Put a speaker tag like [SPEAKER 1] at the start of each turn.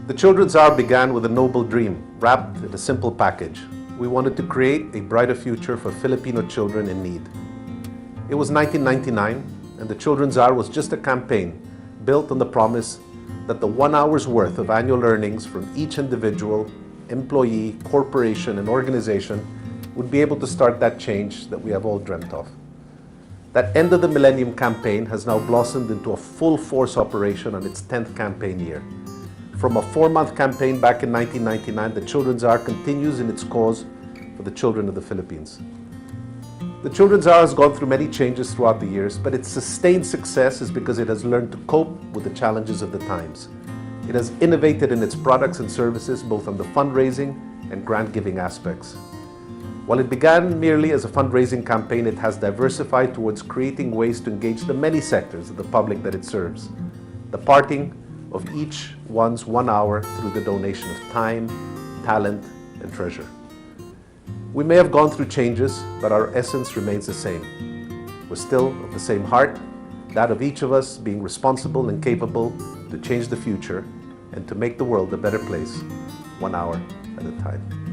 [SPEAKER 1] The Children's Hour began with a noble dream, wrapped in a simple package. We wanted to create a brighter future for Filipino children in need. It was 1999, and the Children's Hour was just a campaign built on the promise that the 1 hour's worth of annual earnings from each individual, employee, corporation, and organization would be able to start that change that we have all dreamt of. That End of the Millennium campaign has now blossomed into a full-force operation on its 10th campaign year. From a 4-month campaign back in 1999, the Children's Hour continues in its cause for the children of the Philippines. The Children's Hour has gone through many changes throughout the years, but its sustained success is because it has learned to cope with the challenges of the times. It has innovated in its products and services, both on the fundraising and grant-giving aspects. While it began merely as a fundraising campaign, it has diversified towards creating ways to engage the many sectors of the public that it serves. The parting of each one's 1 hour through the donation of time, talent, and treasure. We may have gone through changes, but our essence remains the same. We're still of the same heart, that of each of us being responsible and capable to change the future and to make the world a better place, 1 hour at a time.